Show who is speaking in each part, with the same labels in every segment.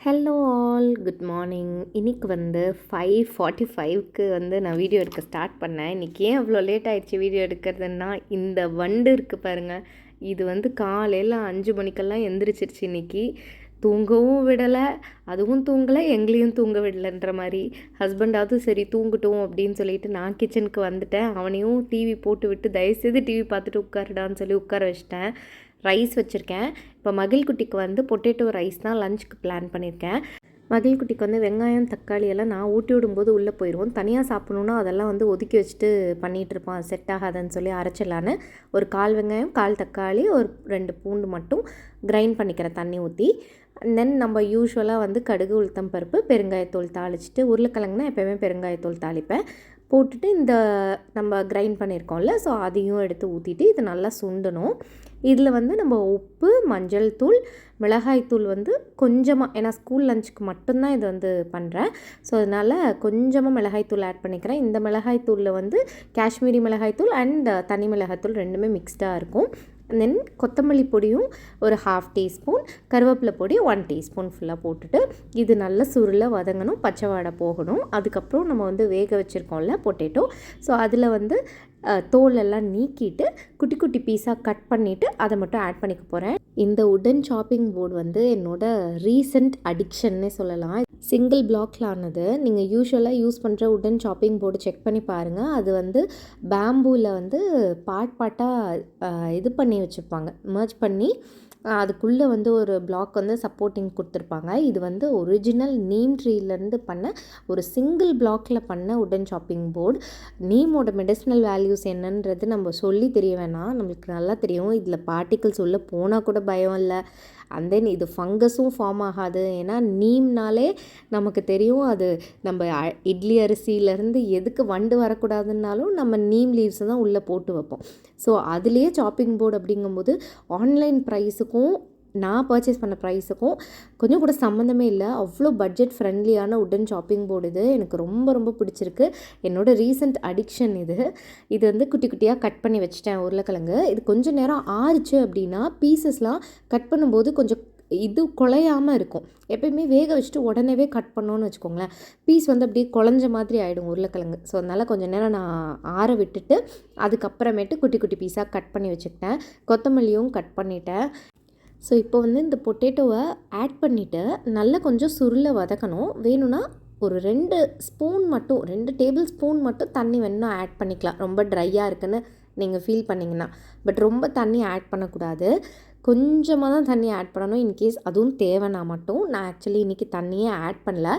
Speaker 1: Hello all, good morning. இன்றைக்கி வந்து 5:45க்கு நான் வீடியோ எடுக்க ஸ்டார்ட் பண்ணேன். இன்றைக்கி ஏன் அவ்வளோ லேட் ஆகிடுச்சு வீடியோ எடுக்கிறதுன்னா, இந்த வண்டு இருக்குது பாருங்கள், இது காலையில் 5 மணிக்கெல்லாம் எந்திரிச்சிருச்சு. இன்றைக்கி தூங்கவும் விடலை, அதுவும் தூங்கலை, எங்களையும் தூங்க விடலைன்ற மாதிரி. ஹஸ்பண்டாவது சரி தூங்கட்டும் அப்படின்னு சொல்லிட்டு நான் கிச்சனுக்கு வந்துட்டேன். அவனையும் டிவி போட்டு விட்டு தயவுசெய்து டிவி பார்த்துட்டு உட்காருடான்னு சொல்லி உட்கார வச்சிட்டேன். ரைஸ் வச்சுருக்கேன். இப்போ மகிழ்குட்டிக்கு பொட்டேட்டோ ரைஸ் தான் லஞ்சுக்கு பிளான் பண்ணியிருக்கேன். மகிழ்குட்டிக்கு வெங்காயம் தக்காளி எல்லாம் நான் ஊட்டி விடும்போது உள்ளே போயிடுவோம். தனியாக சாப்பிட்ணுன்னா அதெல்லாம் ஒதுக்கி வச்சுட்டு பண்ணிகிட்ருப்பான். செட் ஆகாதுன்னு சொல்லி அரைச்சிடலான்னு ஒரு 1/4 வெங்காயம் 1/4 தக்காளி ஒரு 2 பூண்டு மட்டும் கிரைண்ட் பண்ணிக்கிறேன் தண்ணி ஊற்றி. தென் நம்ம யூஸ்வலாக கடுகு உளுத்தம் பருப்பு பெருங்காயத்தூள் தாளிச்சிட்டு, உருளைக்கிழங்குனா எப்போயுமே பெருங்காயத்தூள் தாளிப்பேன் போட்டுட்டு இந்த நம்ம கிரைண்ட் பண்ணியிருக்கோம்ல, ஸோ அதையும் எடுத்து ஊற்றிட்டு இது நல்லா சுண்டணும். இதில் நம்ம உப்பு, மஞ்சள் தூள், மிளகாய் தூள் கொஞ்சமாக, ஏன்னா ஸ்கூல் லஞ்சுக்கு மட்டும்தான் இது பண்ணுறேன். ஸோ அதனால் கொஞ்சமாக மிளகாய் தூள் ஆட் பண்ணிக்கிறேன். இந்த மிளகாய் தூளில் காஷ்மீரி மிளகாய் தூள் அண்ட் தனி மிளகாய் தூள் ரெண்டுமே மிக்ஸ்டாக இருக்கும். தென் கொத்தமல்லி பொடியும் ஒரு 1/2 டீஸ்பூன், கருவேப்பிலை பொடி 1 டீஸ்பூன் ஃபுல்லாக போட்டுட்டு இது நல்ல சுருள வதங்கணும், பச்சை வாடை போகணும். அதுக்கப்புறம் நம்ம வேக வச்சுருக்கோம்ல பொட்டேட்டோ, ஸோ அதில் தோலெல்லாம் நீக்கிட்டு குட்டி குட்டி பீஸாக கட் பண்ணிவிட்டு அதை மட்டும் ஆட் பண்ணிக்க போகிறேன். இந்த உடன் சாப்பிங் போர்டு என்னோடய ரீசெண்ட் அடிக்ஷன்னே சொல்லலாம். சிங்கிள் பிளாக்ல ஆனது. நீங்கள் யூஸ்வலாக யூஸ் பண்ணுற உடன் சாப்பிங் போர்டு செக் பண்ணி பாருங்கள். அது பேம்பூவில் பார்ட்டாக இது பண்ணி வச்சுருப்பாங்க, மர்ஜ் பண்ணி அதுக்குள்ளே ஒரு பிளாக் சப்போர்ட்டிங் கொடுத்துருப்பாங்க. இது ஒரிஜினல் நீம் ட்ரீலேருந்து பண்ண ஒரு சிங்கிள் பிளாக்கில் பண்ண உடன் சாப்பிங் போர்டு. நீமோட மெடிசினல் வேல்யூஸ் என்னன்றது நம்ம சொல்லி தெரிய வேணாம், நம்மளுக்கு நல்லா தெரியும். இதில் பார்ட்டிகல்ஸ் உள்ளே போனால் கூட பயம் இல்லை. அண்ட் தென் இது ஃபங்கஸும் ஃபார்ம் ஆகாது. ஏன்னா நீம்னாலே நமக்கு தெரியும், அது நம்ம இட்லி அரிசியிலேருந்து எதுக்கு வண்டு வரக்கூடாதுன்னாலும் நம்ம நீம் லீவ்ஸை தான் உள்ளே போட்டு வைப்போம். ஸோ அதுலேயே சாப்பிங் போர்டு அப்படிங்கும்போது ஆன்லைன் ப்ரைஸுக்கும் நான் பர்ச்சேஸ் பண்ண ப்ரைஸுக்கும் கொஞ்சம் கூட சம்மந்தமே இல்லை. அவ்வளோ பட்ஜெட் ஃப்ரெண்ட்லியான உடன் சாப்பிங் போர்டு இது. எனக்கு ரொம்ப ரொம்ப பிடிச்சிருக்கு. என்னோடய ரீசெண்ட் அடிக்ஷன் இது குட்டி குட்டியாக கட் பண்ணி வச்சுட்டேன் உருளைக்கிழங்கு. இது கொஞ்சம் நேரம் ஆறுச்சு அப்படின்னா பீசஸ்லாம் கட் பண்ணும்போது கொஞ்சம் இது குலையாமல் இருக்கும். எப்பயுமே வேக வச்சுட்டு உடனேவே கட் பண்ணோன்னு வச்சுக்கோங்களேன், பீஸ் அப்படியே குழஞ்ச மாதிரி ஆகிடும் உருளைக்கிழங்கு. ஸோ அதனால் கொஞ்சம் நேரம் நான் ஆற விட்டுட்டு அதுக்கப்புறமேட்டு குட்டி குட்டி பீஸாக கட் பண்ணி வச்சுக்கிட்டேன். கொத்தமல்லியும் கட் பண்ணிட்டேன். ஸோ இப்போ இந்த பொட்டேட்டோவை ஆட் பண்ணிவிட்டு நல்லா கொஞ்சம் சுருள வதக்கணும். வேணும்னா ஒரு 2 ஸ்பூன் மட்டும், 2 டேபிள் ஸ்பூன் மட்டும் தண்ணி வேணும்னா ஆட் பண்ணிக்கலாம், ரொம்ப ட்ரையாக இருக்குன்னு நீங்கள் ஃபீல் பண்ணிங்கன்னா. பட் ரொம்ப தண்ணி ஆட் பண்ணக்கூடாது, கொஞ்சமாக தான் தண்ணி ஆட் பண்ணணும். இன்கேஸ் அதுவும் தேவைன்னா மட்டும். நான் ஆக்சுவலி இன்றைக்கி தண்ணியே ஆட் பண்ணல,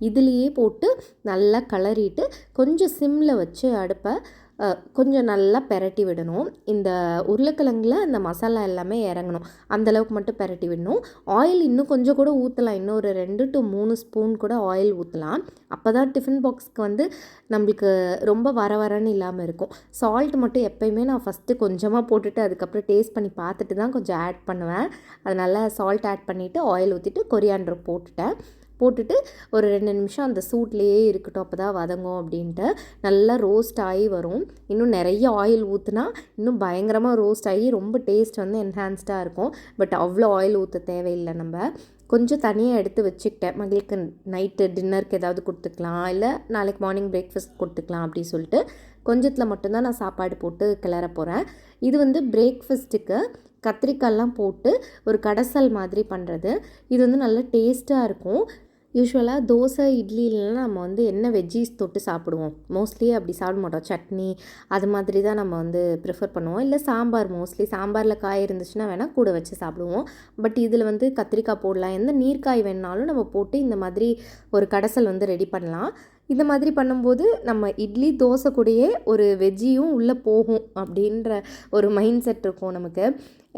Speaker 1: இதுலேயே போட்டு நல்லா கிளறிட்டு கொஞ்சம் சிம்மில் வச்சு அடுப்பை கொஞ்சம் நல்லா பெரட்டி விடணும். இந்த உருளைக்கிழங்குல இந்த மசாலா எல்லாமே இறங்கணும், அந்தளவுக்கு மட்டும் பெரட்டி விடணும். ஆயில் இன்னும் கொஞ்சம் கூட ஊற்றலாம், இன்னும் ஒரு 2 to 3 ஸ்பூன் கூட ஆயில் ஊற்றலாம். அப்போ தான் டிஃபன் பாக்ஸ்க்கு நம்மளுக்கு ரொம்ப வரன்னு இல்லாமல் இருக்கும். சால்ட் மட்டும் எப்போயுமே நான் ஃபஸ்ட்டு கொஞ்சமாக போட்டுட்டு அதுக்கப்புறம் டேஸ்ட் பண்ணி பார்த்துட்டு தான் கொஞ்சம் ஆட் பண்ணுவேன். அதனால் சால்ட் ஆட் பண்ணிவிட்டு ஆயில் ஊற்றிட்டு கொரியாண்டர் போட்டுட்டு ஒரு 2 நிமிஷம் அந்த சூட்லேயே இருக்கட்டும், அப்போ தான் வதங்கும் அப்படின்ட்டு. நல்லா ரோஸ்ட் ஆகி வரும். இன்னும் நிறைய ஆயில் ஊற்றுனா இன்னும் பயங்கரமாக ரோஸ்ட் ஆகி ரொம்ப டேஸ்ட் என்ஹான்ஸ்டாக இருக்கும். பட் அவ்வளோ ஆயில் ஊற்ற தேவையில்லை. நம்ம கொஞ்சம் தனியாக எடுத்து வச்சுக்கிட்டேன், மகளுக்கு நைட்டு டின்னருக்கு ஏதாவது கொடுத்துக்கலாம், இல்லை நாளைக்கு மார்னிங் பிரேக்ஃபாஸ்ட் கொடுத்துக்கலாம் அப்படி சொல்லிட்டு கொஞ்சத்தில் மட்டும்தான் நான் சாப்பாடு போட்டு கிளற போகிறேன். இது பிரேக்ஃபாஸ்ட்டுக்கு கத்திரிக்காயெல்லாம் போட்டு ஒரு கடைசல் மாதிரி பண்ணுறது. இது நல்ல டேஸ்ட்டாக இருக்கும். யூஸ்வலாக தோசை இட்லிலாம் நம்ம என்ன வெஜ்ஜீஸ் தொட்டு சாப்பிடுவோம், மோஸ்ட்லி அப்படி சாப்பிட மாட்டோம். சட்னி அது மாதிரி தான் நம்ம ப்ரிஃபர் பண்ணுவோம். இல்லை சாம்பார், மோஸ்ட்லி சாம்பாரில் காய் இருந்துச்சுன்னா வேணால் கூட வச்சு சாப்பிடுவோம். பட் இதில் கத்திரிக்காய் போடலாம், எந்த நீர்க்காய் வேணாலும் நம்ம போட்டு இந்த மாதிரி ஒரு கடைசல் ரெடி பண்ணலாம். இந்த மாதிரி பண்ணும்போது நம்ம இட்லி தோசை கூடயே ஒரு வெஜ்ஜியும் உள்ளே போகும் அப்படின்ற ஒரு மைண்ட் செட் இருக்கும் நமக்கு.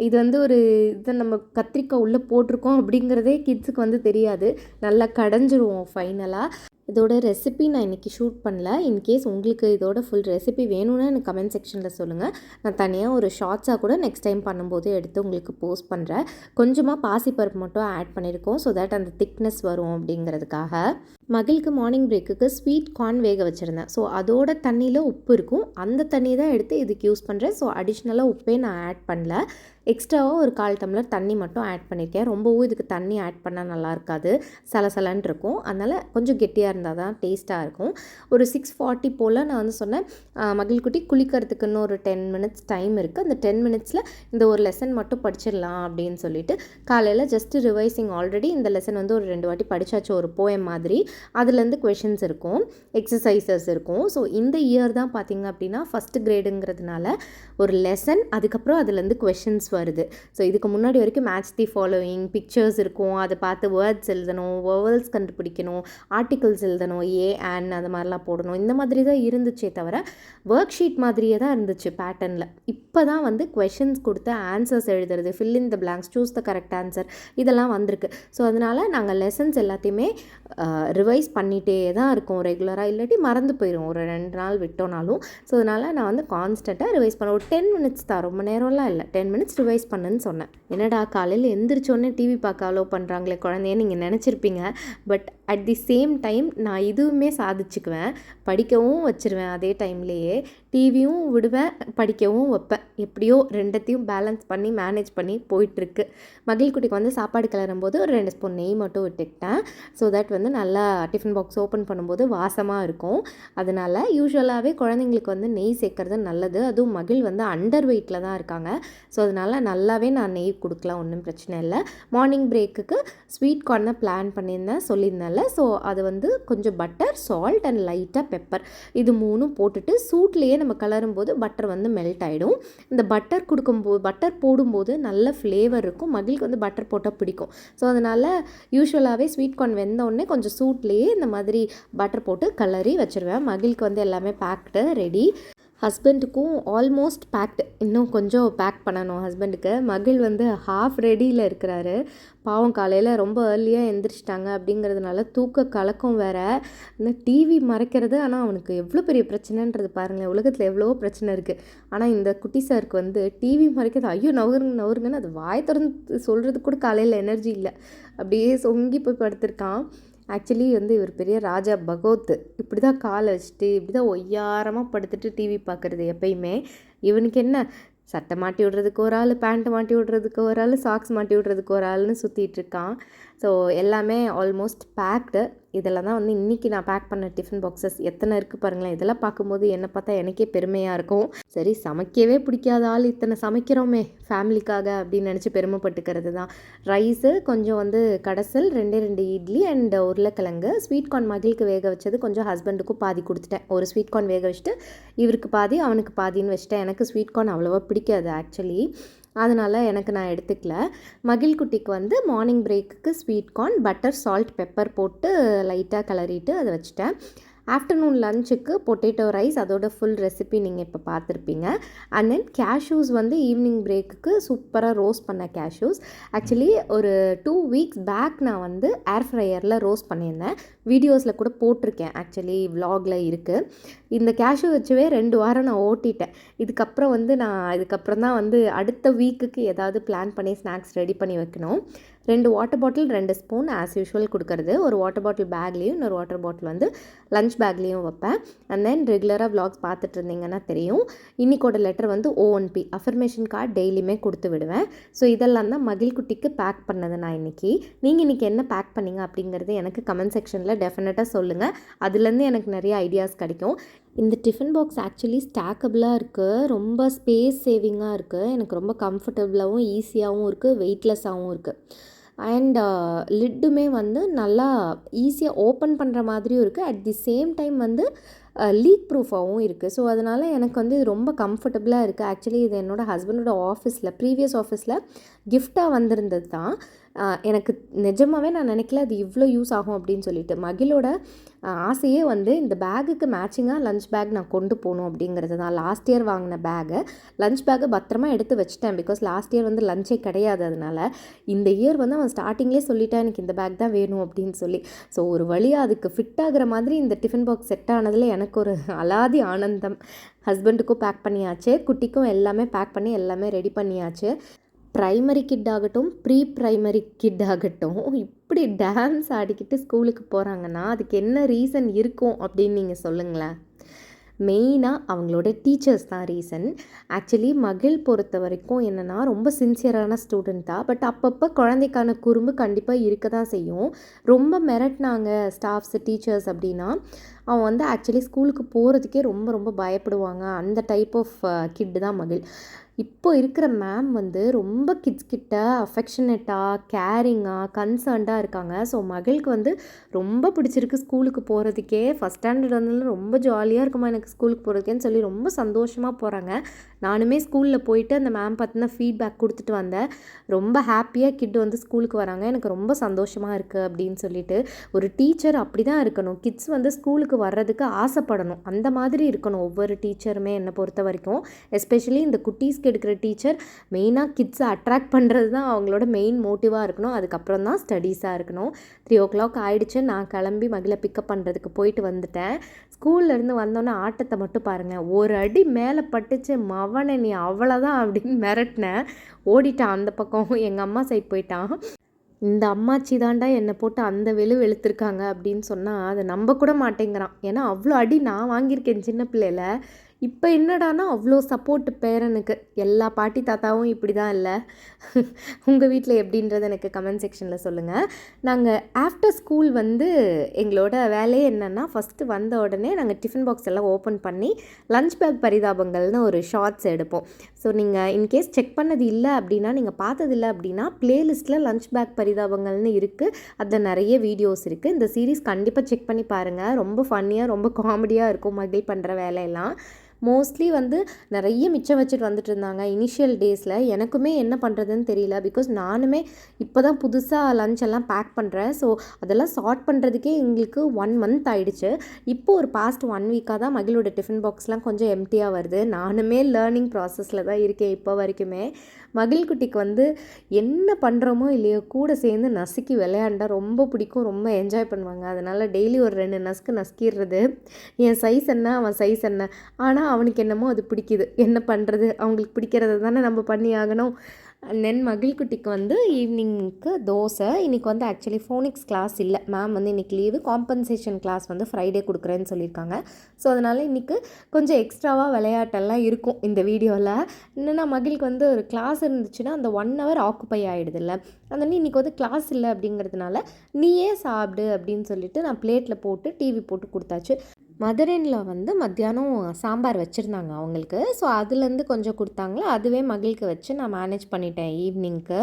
Speaker 1: இது ஒரு இதை நம்ம கத்திரிக்காய் உள்ளே போட்டிருக்கோம் அப்படிங்கிறதே கிட்ஸுக்கு தெரியாது, நல்லா கடைஞ்சிருவோம் ஃபைனலாக. இதோட ரெசிபி நான் இன்றைக்கி ஷூட் பண்ணல. இன்கேஸ் உங்களுக்கு இதோட ஃபுல் ரெசிபி வேணும்னா எனக்கு கமெண்ட் செக்ஷனில் சொல்லுங்கள். நான் தனியாக ஒரு ஷார்ட்ஸாக கூட நெக்ஸ்ட் டைம் பண்ணும்போது எடுத்து உங்களுக்கு போஸ்ட் பண்ணுறேன். கொஞ்சமாக பாசிப்பருப்பு மட்டும் ஆட் பண்ணியிருக்கோம், ஸோ தட் அந்த திக்னஸ் வரும் அப்படிங்கிறதுக்காக. மகிழுக்கு மார்னிங் பிரேக்குக்கு ஸ்வீட் கார்ன் வேக வச்சுருந்தேன். ஸோ அதோட தண்ணியில் உப்பு இருக்கும். அந்த தண்ணி தான் எடுத்து இதுக்கு யூஸ் பண்ணுறேன். ஸோ அடிஷ்னலாக உப்பே நான் ஆட் பண்ணல. எக்ஸ்ட்ராவாக ஒரு 1/4 டம்ளர் தண்ணி மட்டும் ஆட் பண்ணியிருக்கேன். ரொம்பவும் இதுக்கு தண்ணி ஆட் பண்ணால் நல்லா இருக்காது, சலசலன்னு இருக்கும். அதனால் கொஞ்சம் கெட்டியாக இருந்தால் தான் டேஸ்ட்டாக இருக்கும். ஒரு 6:40 போல் நான் வந்து சொன்னேன், மகிழ்குட்டி குளிக்கிறதுக்கு இன்னும் ஒரு 10 மினிட்ஸ் டைம் இருக்குது, அந்த 10 மினிட்ஸில் இந்த ஒரு லெசன் மட்டும் படிச்சிடலாம் அப்படின்னு சொல்லிட்டு காலையில் ஜஸ்ட்டு ரிவைசிங். ஆல்ரெடி இந்த லெசன் வந்து ஒரு 2 வாட்டி படித்தாச்சு, ஒரு போயம் மாதிரி. அதுலேருந்து கொஷின்ஸ் இருக்கும், எக்ஸசைசஸ் இருக்கும். ஸோ இந்த இயர் தான் பார்த்திங்க அப்படின்னா ஃபஸ்ட்டு கிரேடுங்கிறதுனால ஒரு லெசன், அதுக்கப்புறம் அதுலேருந்து கொஷின்ஸ் வருது. ஸோ இதுக்கு முன்னாடி வரைக்கும் மேட்ச் தி ஃபாலோயிங் பிக்சர்ஸ் இருக்கும், அதை பார்த்து வேர்ட்ஸ் எழுதணும், வவல்ஸ் கண்டுபிடிக்கணும், ஆர்டிகல்ஸ் எழுதணும், அண்ட் அது மாதிரிலாம் போடணும். இந்த மாதிரி தான் இருந்துச்சே தவிர ஒர்க் ஷீட் மாதிரியே தான் இருந்துச்சு பேட்டர்னில். இப்போ தான் வந்து கொஷின்ஸ் கொடுத்து ஆன்சர்ஸ் எழுதுறது, fill in the blanks, choose the correct answer, இதெல்லாம் வந்திருக்கு. ஸோ அதனால் நாங்கள் லெசன்ஸ் எல்லாத்தையுமே ரிவைஸ் பண்ணிகிட்டே தான் இருக்கோம் ரெகுலராக. இல்லாட்டி மறந்து போயிடும் ஒரு 2 நாள் விட்டோனாலும். ஸோ அதனால் நான் வந்து கான்ஸ்டண்ட்டாக ரிவைஸ் பண்ண ஒரு 10 மினிட்ஸ் தான், ரொம்ப நேரம்லாம் இல்லை, 10 மினிட்ஸ் ரிவைஸ் பண்ணுன்னு சொன்னேன். என்னடா காலையில் எந்திரிச்சோடனே டிவி பார்க்க அலோவ் பண்ணுறாங்களே குழந்தைய நீங்கள் நினச்சிருப்பீங்க. But at the same time நான் இதுவுமே சாதிச்சுக்குவேன், படிக்கவும் வச்சுருவேன். அதே டைம்லேயே டிவியும் விடுவேன், படிக்கவும் வைப்பேன். எப்படியோ ரெண்டத்தையும் பேலன்ஸ் பண்ணி மேனேஜ் பண்ணி போயிட்டுருக்கு. மகிழ்குட்டிக்கு வந்து சாப்பாடு கிளறும்போது ஒரு 2 ஸ்பூன் நெய் மட்டும் விட்டுக்கிட்டேன். ஸோ தட் வந்து நல்லா டிஃபன் பாக்ஸ் ஓப்பன் பண்ணும்போது வாசமாக இருக்கும். அதனால் யூஸ்வலாகவே குழந்தைங்களுக்கு வந்து நெய் சேர்க்கறது நல்லது. அதுவும் மகிழ் வந்து அண்டர் வெயிட்டில் தான் இருக்காங்க. ஸோ அதனால் நல்லாவே நான் நெய் கொடுக்கலாம், ஒன்றும் பிரச்சனை இல்லை. மார்னிங் பிரேக்குக்கு ஸ்வீட் கார்ன் தான் பிளான் பண்ணியிருந்தேன், சொல்லியிருந்தேன்ல. ஸோ அது வந்து கொஞ்சம் பட்டர், சால்ட் அண்ட் லைட்டாக பெப்பர், இது 3 போட்டுட்டு சூட்லேயே நம்ம கலரும்போது பட்டர் வந்து மெல்ட் ஆகிடும். இந்த பட்டர் கொடுக்கும்போது, பட்டர் போடும்போது நல்ல ஃப்ளேவர் இருக்கும். மகிழுக்கு வந்து பட்டர் போட்டால் பிடிக்கும். ஸோ அதனால் யூஸ்வலாகவே ஸ்வீட் கார்ன் வெந்தோடனே கொஞ்சம் சூட்லேயே இந்த மாதிரி பட்டர் போட்டு கலரி வச்சுருவேன். மகிழுக்கு வந்து எல்லாமே பேக்டு ரெடி. ஹஸ்பண்டுக்கும் ஆல்மோஸ்ட் பேக்டு, இன்னும் கொஞ்சம் பேக் பண்ணணும் ஹஸ்பண்டுக்கு. மகிழ் வந்து ஹாஃப் ரெடியில் இருக்கிறாரு. பாவம் காலையில் ரொம்ப ஏர்லியாக எந்திரிச்சிட்டாங்க அப்படிங்கிறதுனால தூக்க கலக்கம் வேறு. இன்னும் டிவி மறைக்கிறது, ஆனால் அவனுக்கு எவ்வளோ பெரிய பிரச்சனைன்றது பாருங்களேன். உலகத்தில் எவ்வளோ பிரச்சனை இருக்குது, ஆனால் இந்த குட்டி சாருக்கு வந்து டிவி மறைக்கிறது, ஐயோ நவருங்க நவருங்கன்னு அது வாய் திறந்து சொல்கிறதுக்கு கூட காலையில் எனர்ஜி இல்லை. அப்படியே சொங்கி போய் படுத்திருக்கான். ஆக்சுவலி வந்து இவர் பெரிய ராஜா பகவத், இப்படி தான் காலை வச்சுட்டு இப்படி தான் ஒய்யாரமாக படுத்துட்டு டிவி பார்க்குறது எப்பயுமே. இவனுக்கு என்ன, சட்டை மாட்டி விடுறதுக்கு ஒரு ஆள், பேண்ட்டு மாட்டி விடுறதுக்கு ஒரு ஆள், சாக்ஸ் மாட்டி விடுறதுக்கு ஒரு ஆள்னு சுற்றிட்டுருக்கான். ஸோ எல்லாமே ஆல்மோஸ்ட் பேக்டு. இதெல்லாம் தான் வந்து இன்றைக்கி நான் பேக் பண்ண டிஃபன் பாக்ஸஸ். எத்தனை இருக்குது பாருங்களேன். இதெல்லாம் பார்க்கும்போது என்னை பார்த்தா எனக்கே பெருமையாக இருக்கும். சரி, சமைக்கவே பிடிக்காத ஆள் இத்தனை சமைக்கிறோமே ஃபேமிலிக்காக அப்படின்னு நினச்சி பெருமைப்பட்டுக்கிறது தான். ரைஸு கொஞ்சம் வந்து கடைசல், 2 இட்லி அண்ட் உருளைக்கிழங்கு. ஸ்வீட் கார்ன் மகிழுக்கு வேக வச்சது கொஞ்சம் ஹஸ்பண்டுக்கும் பாதி கொடுத்துட்டேன். ஒரு ஸ்வீட் கார்ன் வேக வச்சுட்டு இவருக்கு பாதி அவனுக்கு பாதின்னு வச்சுட்டேன். எனக்கு ஸ்வீட் கார்ன் அவ்வளோவா பிடிக்காது ஆக்சுவலி, அதனால் எனக்கு நான் எடுத்துக்கல. மகிழ்குட்டிக்கு வந்து மார்னிங் பிரேக்குக்கு sweet corn, butter, salt, pepper போட்டு லைட்டாக கிளறிட்டு அதை வச்சுட்டேன். ஆஃப்டர்நூன் லஞ்சுக்கு பொட்டேட்டோ ரைஸ், அதோட ஃபுல் ரெசிபி நீங்கள் இப்போ பார்த்துருப்பீங்க. அண்ட் தென் கேஷ்யூஸ் வந்து ஈவினிங் பிரேக்குக்கு சூப்பராக ரோஸ்ட் பண்ண கேஷ்யூஸ். ஆக்சுவலி ஒரு 2 வீக்ஸ் பேக் நான் வந்து ஏர் ஃப்ரையரில் ரோஸ்ட் பண்ணியிருந்தேன், வீடியோஸில் கூட போட்டிருக்கேன். ஆக்சுவலி விலாகில் இருக்குது. இந்த கேஷ்யூ வச்சுவே 2 வாரம் நான் ஓட்டிட்டேன். இதுக்கப்புறம் தான் வந்து அடுத்த வீக்குக்கு ஏதாவது பிளான் பண்ணி ஸ்நாக்ஸ் ரெடி பண்ணி வைக்கணும். 2 water bottle, 2 spoon as usual கொடுக்கறது. ஒரு வாட்டர் பாட்டில் பேக்லேயும் இன்னொரு வாட்டர் பாட்டில் வந்து லஞ்ச் பேக்லேயும் வைப்பேன். அண்ட் தென் ரெகுலராக விலாக்ஸ் பார்த்துட்டு இருந்தீங்கன்னா தெரியும், இன்றைக்கோட லெட்டர் வந்து ONP அஃபர்மேஷன் கார்டு டெய்லியுமே கொடுத்து விடுவேன். ஸோ இதெல்லாம் தான் மகிழ்குட்டிக்கு பேக் பண்ணது நான் இன்றைக்கி. நீங்கள் இன்றைக்கி என்ன பேக் பண்ணிங்க அப்படிங்கிறது எனக்கு கமெண்ட் செக்ஷனில் டெஃபினட்டாக சொல்லுங்கள். அதுலேருந்து எனக்கு நிறைய ஐடியாஸ் கிடைக்கும். இந்த டிஃபன் பாக்ஸ் ஆக்சுவலி ஸ்டாக்கபிளாக இருக்குது, ரொம்ப ஸ்பேஸ் சேவிங்காக இருக்குது, எனக்கு ரொம்ப கம்ஃபர்டபுளாகவும் ஈஸியாகவும் இருக்குது, வெயிட்லெஸ்ஸாகவும் இருக்குது. அண்ட் லிட்டுமே வந்து நல்லா ஈஸியாக ஓப்பன் பண்ணுற மாதிரியும் இருக்குது. அட் தி சேம் டைம் வந்து லீக் ப்ரூஃபாகவும் இருக்குது. ஸோ அதனால் எனக்கு வந்து இது ரொம்ப கம்ஃபர்டபுளாக இருக்குது. ஆக்சுவலி இது என்னோடய ஹஸ்பண்டோட ஆஃபீஸில், ப்ரீவியஸ் ஆஃபீஸில் கிஃப்டாக வந்திருந்தது தான். எனக்கு நிஜமாகவே நான் நினைக்கல அது இவ்வளோ யூஸ் ஆகும் அப்படின்னு சொல்லிட்டு. மகிழோட ஆசையே வந்து இந்த பேக்குக்கு மேட்சிங்காக லஞ்ச் பேக் நான் கொண்டு போகணும் அப்படிங்கிறது தான். லாஸ்ட் இயர் வாங்கின பேக்கை, லஞ்ச் பேக்கை பத்திரமா எடுத்து வச்சுட்டேன். பிகாஸ் லாஸ்ட் இயர் வந்து லஞ்சே கிடையாது. அதனால் இந்த இயர் வந்து அவன் ஸ்டார்டிங்லேயே சொல்லிட்டான் எனக்கு இந்த பேக் தான் வேணும் அப்படின்னு சொல்லி. ஸோ ஒரு வழியாக அதுக்கு ஃபிட் ஆகிற மாதிரி இந்த டிஃபன் பாக்ஸ் செட் ஆனதில் எனக்கு ஒரு அலாதி ஆனந்தம். ஹஸ்பண்டுக்கும் பேக் பண்ணியாச்சு, குட்டிக்கும் எல்லாமே பேக் பண்ணி எல்லாமே ரெடி பண்ணியாச்சு. ப்ரைமரி கிட் ஆகட்டும், ப்ரீ ப்ரைமரி கிட் ஆகட்டும், இப்படி டான்ஸ் ஆடிக்கிட்டு ஸ்கூலுக்கு போகிறாங்கன்னா அதுக்கு என்ன ரீசன் இருக்கும் அப்படின்னு நீங்கள் சொல்லுங்களேன். மெயினாக அவங்களோட டீச்சர்ஸ் தான் ரீசன். ஆக்சுவலி மகிழ் பொறுத்த வரைக்கும் என்னென்னா ரொம்ப சின்சியரான ஸ்டூடெண்ட் தான். பட் அப்பப்போ குழந்தைக்கான குறும்பு கண்டிப்பாக இருக்க தான் செய்யும். ரொம்ப மிரட்டினாங்க ஸ்டாஃப்ஸு, டீச்சர்ஸ் அப்படின்னா அவன் வந்து ஆக்சுவலி ஸ்கூலுக்கு போகிறதுக்கே ரொம்ப ரொம்ப பயப்படுவாங்க. அந்த டைப் ஆஃப் கிட்டு தான் மகிழ். இப்போ இருக்கிற மேம் வந்து ரொம்ப கிட்ஸ் கிட்ட அஃபெக்ஷனேட்டாக, கேரிங்காக, கன்சர்ன்டாக இருக்காங்க. ஸோ மகிழுக்கு வந்து ரொம்ப பிடிச்சிருக்கு ஸ்கூலுக்கு போகிறதுக்கே. ஃபஸ்ட் ஸ்டாண்டர்ட் வந்தாலும் ரொம்ப ஜாலியாக இருக்குமா எனக்கு ஸ்கூலுக்கு போகிறதுக்கேன்னு சொல்லி ரொம்ப சந்தோஷமாக போகிறாங்க. நானுமே ஸ்கூலில் போயிட்டு அந்த மேம் பற்றின ஃபீட்பேக் கொடுத்துட்டு வந்தேன். ரொம்ப ஹாப்பியாக கிட் வந்து ஸ்கூலுக்கு வராங்க, எனக்கு ரொம்ப சந்தோஷமாக இருக்குது அப்படின்னு சொல்லிட்டு. ஒரு டீச்சர் அப்படி தான் இருக்கணும். கிட்ஸ் வந்து ஸ்கூலுக்கு வர்றதுக்கு ஆசைப்படணும். அந்த மாதிரி இருக்கணும் ஒவ்வொரு டீச்சருமே என்னை பொறுத்த வரைக்கும். எஸ்பெஷலி இந்த குட்டீஸ்க்கு எடுக்கிற டீச்சர் மெயினாக கிட்ஸை அட்ராக்ட் பண்ணுறது தான் அவங்களோட மெயின் மோட்டிவாக இருக்கணும். அதுக்கப்புறம் தான் ஸ்டடீஸாக இருக்கணும். 3:00 ஆகிடுச்சு. நான் கிளம்பி மகிழை பிக்கப் பண்ணுறதுக்கு போயிட்டு வந்துட்டேன். ஸ்கூல்லேருந்து வந்தோன்னே ஆட்டத்தை மட்டும் பாருங்கள். ஒரு அடி மேலே பட்டுச்சு, மவனை நீ அவ்வளோதான் அப்படின்னு மிரட்டினேன். ஓடிட்டான் அந்த பக்கம், எங்கள் அம்மா சைட் போயிட்டான். இந்த அம்மாச்சி தாண்டா என்னை போட்டு அந்த வெளுத்திருக்காங்க அப்படின்னு சொன்னால் அதை நம்ப கூட மாட்டேங்கிறான். ஏன்னா அவ்வளோ அடி நான் வாங்கியிருக்கேன் சின்ன பிள்ளையில. இப்போ என்னடானா அவ்வளோ சப்போர்ட் பேரனுக்கு. எல்லா பாட்டி தாத்தாவும் இப்படி தான் இல்லை? உங்கள் வீட்டில் எப்படின்றது எனக்கு கமெண்ட் செக்ஷனில் சொல்லுங்கள். நாங்கள் ஆஃப்டர் ஸ்கூல் வந்து எங்களோட வேலையே என்னென்னா, ஃபஸ்ட்டு வந்த உடனே நாங்கள் டிஃபன் பாக்ஸ் எல்லாம் ஓப்பன் பண்ணி லஞ்ச் பேக் பரிதாபங்கள்னு ஒரு ஷார்ட்ஸ் எடுப்போம். ஸோ நீங்கள் இன்கேஸ் செக் பண்ணது இல்லை அப்படின்னா, நீங்கள் பார்த்ததில்லை அப்படின்னா ப்ளேலிஸ்ட்டில் லஞ்ச் பேக் பரிதாபங்கள்னு இருக்குது. அதில் நிறைய வீடியோஸ் இருக்குது. இந்த சீரீஸ் கண்டிப்பாக செக் பண்ணி பாருங்கள். ரொம்ப ஃபன்னியாக, ரொம்ப காமெடியாக இருக்கும் மகிழ் பண்ணுற வேலையெல்லாம். மோஸ்ட்லி வந்து நிறைய மிச்சம் வச்சுட்டு வந்துட்டு இருந்தாங்க இனிஷியல் டேஸில். எனக்குமே என்ன பண்ணுறதுன்னு தெரியல. பிகாஸ் நானுமே இப்போ தான் புதுசாக லஞ்ச் எல்லாம் பேக் பண்ணுறேன். ஸோ அதெல்லாம் சார்ட் பண்ணுறதுக்கே எங்களுக்கு 1 month ஆகிடுச்சு. இப்போது ஒரு பாஸ்ட் 1 வீக்காக தான் மகிழோட டிஃபன் பாக்ஸ்லாம் கொஞ்சம் எம்டியாக வருது. நானுமே லேர்னிங் ப்ராசஸில் தான் இருக்கேன் இப்போ வரைக்குமே. மகிழ் குட்டிக்கு வந்து என்ன பண்ணுறோமோ இல்லையோ கூட சேர்ந்து நசுக்கி விளையாண்டா ரொம்ப பிடிக்கும், ரொம்ப என்ஜாய் பண்ணுவாங்க. அதனால் டெய்லி ஒரு 2 நசுக்கிடுறது. என் சைஸ் என்ன, அவன் சைஸ் என்ன, ஆனால் அவனுக்கு என்னமோ அது பிடிக்குது. என்ன பண்ணுறது, அவங்களுக்கு பிடிக்கிறத தானே நம்ம பண்ணி ஆகணும். தென் மகிழ் குட்டிக்கு வந்து ஈவினிங்க்கு தோசை. இன்றைக்கி வந்து ஆக்சுவலி ஃபோனிக்ஸ் கிளாஸ் இல்லை, மேம் வந்து இன்றைக்கி லீவு. காம்பன்சேஷன் கிளாஸ் வந்து ஃப்ரைடே கொடுக்குறேன்னு சொல்லியிருக்காங்க. ஸோ அதனால் இன்றைக்கி கொஞ்சம் எக்ஸ்ட்ராவாக விளையாட்டெல்லாம் இருக்கும் இந்த வீடியோவில். என்னென்னா மகிழுக்கு வந்து ஒரு கிளாஸ் இருந்துச்சுன்னா அந்த 1 hour ஆக்குப்பை ஆகிடுதில்ல. அதனால் இன்றைக்கி வந்து கிளாஸ் இல்லை அப்படிங்கிறதுனால நீயே சாப்பிடு அப்படின்னு சொல்லிட்டு நான் பிளேட்டில் போட்டு டிவி போட்டு கொடுத்தாச்சு. மதர்-இன்-லா வந்து மத்தியானம் சாம்பார் வச்சுருந்தாங்க அவங்களுக்கு. ஸோ அதுலேருந்து கொஞ்சம் கொடுத்தாங்களா, அதுவே மகிழுக்கு வச்சு நான் மேனேஜ் பண்ணிட்டேன் ஈவினிங்க்கு.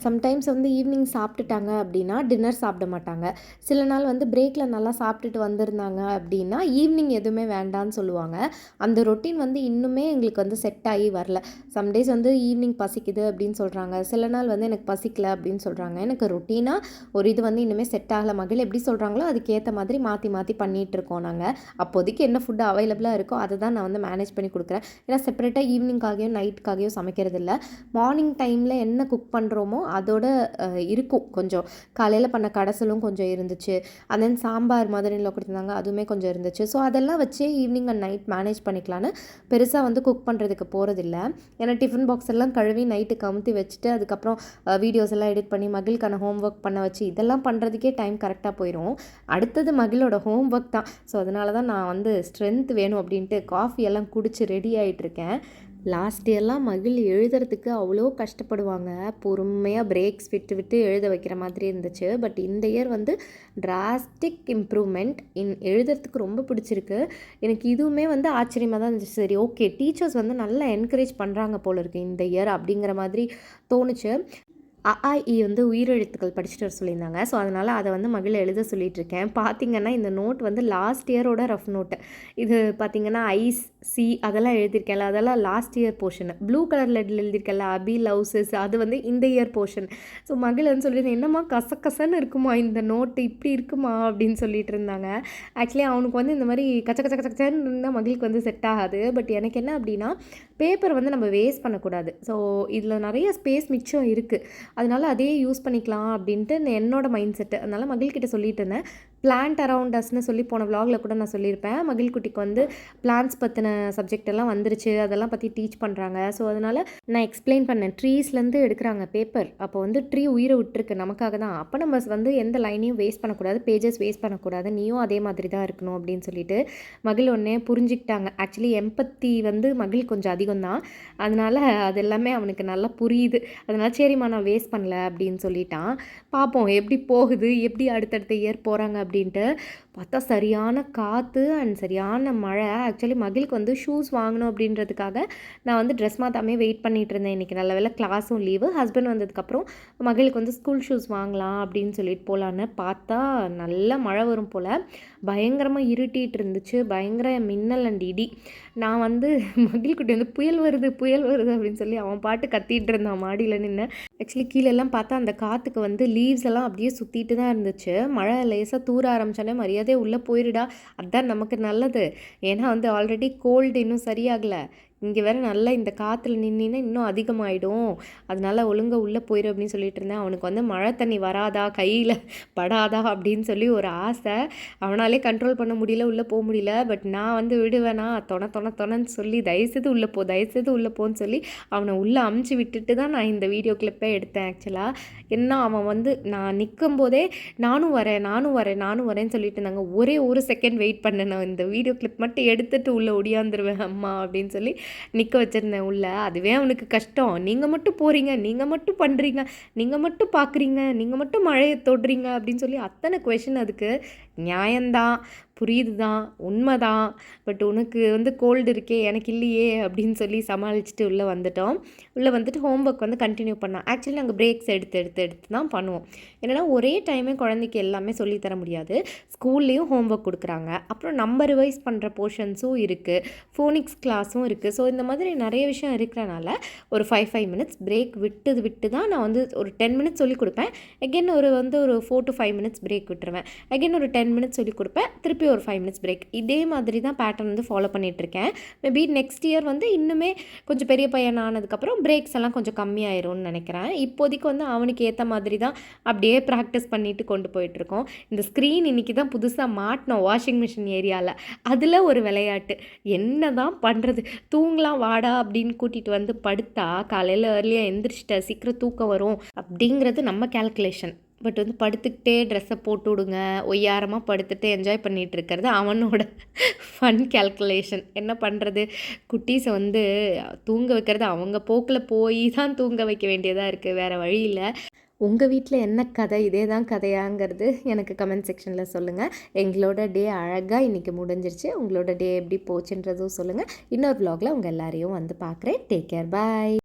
Speaker 1: சம்டைம்ஸ் வந்து ஈவினிங் சாப்பிட்டுட்டாங்க அப்படின்னா டின்னர் சாப்பிட மாட்டாங்க. சில நாள் வந்து பிரேக்கில் நல்லா சாப்பிட்டுட்டு வந்திருந்தாங்க அப்படின்னா ஈவினிங் எதுவுமே வேண்டான்னு சொல்லுவாங்க. அந்த ரொட்டீன் வந்து இன்னுமே எங்களுக்கு வந்து செட் ஆகி வரல. சம்டேஸ் வந்து ஈவினிங் பசிக்குது அப்படின்னு சொல்கிறாங்க, சில நாள் வந்து எனக்கு பசிக்கல அப்படின்னு சொல்கிறாங்க. எனக்கு ரொட்டீனாக ஒரு இது வந்து இன்னுமே செட் ஆகலை. மகிழ் எப்படி சொல்கிறாங்களோ அதுக்கேற்ற மாதிரி மாற்றி மாற்றி பண்ணிகிட்ருக்கோம் நாங்கள். அப்போதைக்கு என்ன ஃபுட்டு அவைலபிளாக இருக்கோ அதை தான் நான் வந்து மேனேஜ் பண்ணி கொடுக்குறேன். ஏன்னா செப்பரேட்டாக ஈவினிங்காகையும் நைட்டுக்காகையும் சமைக்கிறது இல்லை. மார்னிங் டைமில் என்ன குக் பண்ணுறோமோ அதோட இருக்கும். கொஞ்சம் காலையில் பண்ண கடைசலும் கொஞ்சம் இருந்துச்சு. அண்ட் தென் சாம்பார் மதர்-இன்-லா கொடுத்துருந்தாங்க, அதுவுமே கொஞ்சம் இருந்துச்சு. ஸோ அதெல்லாம் வச்சே ஈவினிங் அண்ட் நைட் மேனேஜ் பண்ணிக்கலான்னு பெருசாக வந்து குக் பண்ணுறதுக்கு போகிறதில்ல. ஏன்னா டிஃபன் பாக்ஸ் எல்லாம் கழுவி நைட்டு கமுத்தி வச்சுட்டு அதுக்கப்புறம் வீடியோஸ் எல்லாம் எடிட் பண்ணி மகிழுக்கான ஹோம் ஒர்க் பண்ண வச்சு இதெல்லாம் பண்ணுறதுக்கே டைம் கரெக்டாக போயிடும். அடுத்தது மகிழோட ஹோம் ஒர்க் தான். ஸோ அதனால தான் நான் வந்து ஸ்ட்ரென்த் வேணும் அப்படின்ட்டு காஃபி எல்லாம் குடிச்சு ரெடி ஆகிட்டுருக்கேன். லாஸ்ட் இயர்லாம் மகிழ் எழுதுறதுக்கு அவ்வளோ கஷ்டப்படுவாங்க. பொறுமையாக பிரேக்ஸ் விட்டு விட்டு எழுத வைக்கிற மாதிரி இருந்துச்சு. பட் இந்த இயர் வந்து டிராஸ்டிக் இம்ப்ரூவ்மெண்ட். எழுதுறதுக்கு ரொம்ப பிடிச்சிருக்கு எனக்கு. இதுவுமே வந்து ஆச்சரியமாக தான் இருந்துச்சு. சரி ஓகே, டீச்சர்ஸ் வந்து நல்லா என்கரேஜ் பண்ணுறாங்க போல இருக்குது இந்த இயர் அப்படிங்கிற மாதிரி தோணுச்சு. வந்து உயிரெழுத்துக்கள் படிச்சுட்டு வர சொல்லியிருந்தாங்க. ஸோ அதனால் அதை வந்து மகிழ் எழுத சொல்லிகிட்ருக்கேன். பார்த்திங்கன்னா இந்த நோட் வந்து லாஸ்ட் இயரோட ரஃப் நோட்டு. இது பார்த்திங்கன்னா ஐஸ், சி அதெல்லாம் எழுதியிருக்கேன்ல, அதெல்லாம் last year portion. Blue colour லெட்டில் எழுதியிருக்கேன்ல அபி லவ்ஸஸ், அது வந்து இந்த இயர் போர்ஷன். ஸோ மகிழ் வந்து சொல்லியிருந்தேன், என்னம்மா கசன்னு இருக்குமா இந்த நோட்டு, இப்படி இருக்குமா அப்படின்னு சொல்லிட்டு இருந்தாங்க. ஆக்சுவலி அவனுக்கு வந்து இந்த மாதிரி கச்சன்னு இருந்தால் மகிழுக்கு வந்து செட் ஆகாது. பட் எனக்கு என்ன அப்படின்னா, பேப்பர் வந்து நம்ம வேஸ்ட் பண்ணக்கூடாது. ஸோ இதில் நிறைய ஸ்பேஸ் மிச்சம் இருக்குது, அதனால் அதே யூஸ் பண்ணிக்கலாம் அப்படின்ட்டு என்னோட மைண்ட் செட்டு. அதனால் மகிழ்கிட்ட சொல்லிட்டு இருந்தேன், பிளான்ட் அரவுண்ட் அஸ்ன்னு சொல்லி போன விலாகில் கூட நான் சொல்லியிருப்பேன். மகிழ்குட்டிக்கு வந்து பிளான்ட்ஸ் பற்றின சப்ஜெக்ட் எல்லாம் வந்துருச்சு, அதெல்லாம் பற்றி டீச் பண்ணுறாங்க. ஸோ அதனால் நான் எக்ஸ்பிளைன் பண்ணேன். ட்ரீஸ்லேருந்து எடுக்கிறாங்க பேப்பர், அப்போ வந்து ட்ரீ உயிரை விட்டுருக்கு நமக்காக தான். அப்போ நம்ம வந்து எந்த லைனையும் வேஸ்ட் பண்ணக்கூடாது, பேஜஸ் வேஸ்ட் பண்ணக்கூடாது, நீயும் அதே மாதிரி தான் இருக்கணும் அப்படின்னு சொல்லிட்டு மகிழ் ஒன்றே புரிஞ்சுக்கிட்டாங்க. ஆக்சுவலி எம்பத்தி வந்து மகிழ் கொஞ்சம் அதிகம் தான், அதனால் அது எல்லாமே அவனுக்கு நல்லா புரியுது. அதனால் சரிம்மா நான் வேஸ்ட் பண்ணல அப்படின்னு சொல்லிட்டான். பார்ப்போம் எப்படி போகுது, எப்படி அடுத்தடுத்த இயர் போகிறாங்க அப்படின்ட்டு. பார்த்தா சரியான காற்று அண்ட் சரியான மழை. ஆக்சுவலி மகிழுக்கு வந்து ஷூஸ் வாங்கணும் அப்படின்றதுக்காக நான் வந்து ட்ரெஸ் மாற்றாமே வெயிட் பண்ணிகிட்டு இருந்தேன். இன்றைக்கி நல்ல வேலை கிளாஸும் லீவு. ஹஸ்பண்ட் வந்ததுக்கப்புறம் மகிழுக்கு வந்து ஸ்கூல் ஷூஸ் வாங்கலாம் அப்படின்னு சொல்லிட்டு போகலான்னு பார்த்தா நல்லா மழை வரும் போல். பயங்கரமாக இருட்டிகிட்டு இருந்துச்சு, பயங்கர மின்னல் அண்ட் இடி. நான் வந்து மகிழ்குட்டி வந்து புயல் வருது அப்படின்னு சொல்லி அவன் பாட்டு கத்திட்டு இருந்தான் மாடியில் நின்று. ஆக்சுவலி கீழெல்லாம் பார்த்தா அந்த காற்றுக்கு வந்து லீவ்ஸ் எல்லாம் அப்படியே சுற்றிட்டு தான் இருந்துச்சு. மழை லேசாக தூர ஆரம்பிச்சோன்னே மரியாதையே உள்ளே போயிடுடா, அதுதான் நமக்கு நல்லது. ஏன்னா வந்து ஆல்ரெடி கோல்டு இன்னும் சரியாகலை, இங்கே வேறு நல்லா இந்த காற்றுல நின்னா இன்னும் அதிகமாகிடும், அதனால் ஒழுங்காக உள்ளே போயிடும் அப்படின்னு சொல்லிட்டு இருந்தேன். அவனுக்கு வந்து மழை தண்ணி வராதா, கையில் படாதா அப்படின்னு சொல்லி ஒரு ஆசை. அவனாலே கண்ட்ரோல் பண்ண முடியல, உள்ளே போக முடியல. பட் நான் வந்து விடுவேனா, தொணன்னு சொல்லி தயவுசெய்து உள்ளே போன்னு சொல்லி அவனை உள்ளே அமுச்சு விட்டுட்டு தான் நான் இந்த வீடியோ கிளிப்பை எடுத்தேன். ஆக்சுவலாக என்ன, அவன் வந்து நான் நிற்கும் போதே நானும் வரேன்னு சொல்லிட்டு இருந்தாங்க. ஒரே ஒரு செகண்ட் வெயிட் பண்ணேன், நான் இந்த வீடியோ கிளிப் மட்டும் எடுத்துகிட்டு உள்ளே ஒடியாந்துருவேன் அம்மா அப்படின்னு சொல்லி நிற்க வச்சுருந்தேன் உள்ள. அதுவே அவனுக்கு கஷ்டம். நீங்கள் மட்டும் போகிறீங்க, நீங்கள் மட்டும் பண்ணுறீங்க, நீங்கள் மட்டும் பார்க்குறீங்க, நீங்கள் மட்டும் மழையை தொடுறீங்க அப்படின்னு சொல்லி அத்தனை கொஷின். அதுக்கு நியாயம்தான், புரியுது தான், உண்மை தான். பட் உனக்கு வந்து கோல்டு இருக்கே, எனக்கு இல்லையே அப்படின்னு சொல்லி சமாளிச்சுட்டு உள்ளே வந்துட்டு ஹோம் ஒர்க் வந்து கண்டினியூ பண்ணான். ஆக்சுவலி நாங்கள் பிரேக்ஸ் எடுத்து தான் பண்ணுவோம். என்னென்னா ஒரே டைமே குழந்தைக்கு எல்லாமே சொல்லித்தர முடியாது. ஸ்கூல்லேயும் ஹோம் ஒர்க் கொடுக்குறாங்க, அப்புறம் நம்பர் ரிவைஸ் பண்ணுற போர்ஷன்ஸும் இருக்குது, ஃபோனிக்ஸ் கிளாஸும் இருக்குது. ஸோ இந்த மாதிரி நிறைய விஷயம் இருக்கிறனால ஒரு 5 மினிட்ஸ் பிரேக் விட்டு தான் நான் வந்து ஒரு 10 மினிட்ஸ் சொல்லிக் கொடுப்பேன். அகெயின் ஒரு 4 to 5 மினிட்ஸ் பிரேக் விட்டுருவேன். அகெயின் ஒரு 10 மினிட்ஸ் சொல்லிக் கொடுப்பேன், திருப்பி ஒரு 5 மினிட்ஸ் பிரேக். இதே மாதிரி தான் பேட்டர்ன் வந்து ஃபாலோ பண்ணிகிட்ருக்கேன். மேபி நெக்ஸ்ட் இயர் வந்து இன்னுமே கொஞ்சம் பெரிய பையன் ஆனதுக்கப்புறம் பிரேக்ஸ் எல்லாம் கொஞ்சம் கம்மியாயிரும்னு நினைக்கிறேன். இப்போதைக்கு வந்து அவனுக்கு ஏற்ற மாதிரி தான் அப்படியே ப்ராக்டிஸ் பண்ணிட்டு கொண்டு போயிட்டுருக்கோம். இந்த ஸ்க்ரீன் இன்றைக்கி தான் புதுசாக மாட்டினோம் வாஷிங் மிஷின் ஏரியாவில். அதில் ஒரு விளையாட்டு. என்ன தான் பண்ணுறது, தூங்கலாம் வாடா அப்படின்னு கூட்டிகிட்டு வந்து படுத்தா காலையில் ஏர்லியாக எந்திரிச்சிட்ட சீக்கிரம் தூக்கம் வரும் அப்படிங்கிறது நம்ம கேல்குலேஷன். பட் வந்து படுத்துக்கிட்டே ட்ரெஸ்ஸை போட்டு விடுங்க, ஒய்யாரமாக படுத்துட்டு என்ஜாய் பண்ணிகிட்டு இருக்கிறது அவனோட ஃபன் கேல்குலேஷன். என்ன பண்ணுறது, குட்டீஸை வந்து தூங்க வைக்கிறது அவங்க போக்கில் போய் தான் தூங்க வைக்க வேண்டியதாக இருக்குது, வேறு வழி இல்லை. உங்கள் வீட்டில் என்ன கதை, இதே தான் கதையாங்கிறது எனக்கு கமெண்ட் செக்ஷனில் சொல்லுங்கள். எங்களோட டே அழகாக இன்றைக்கி முடிஞ்சிருச்சு. உங்களோட டே எப்படி போச்சுன்றதும் சொல்லுங்கள். இன்னொரு vlogல உங்கள் எல்லாரையும் வந்து பார்க்குறேன். டேக் கேர், பாய்.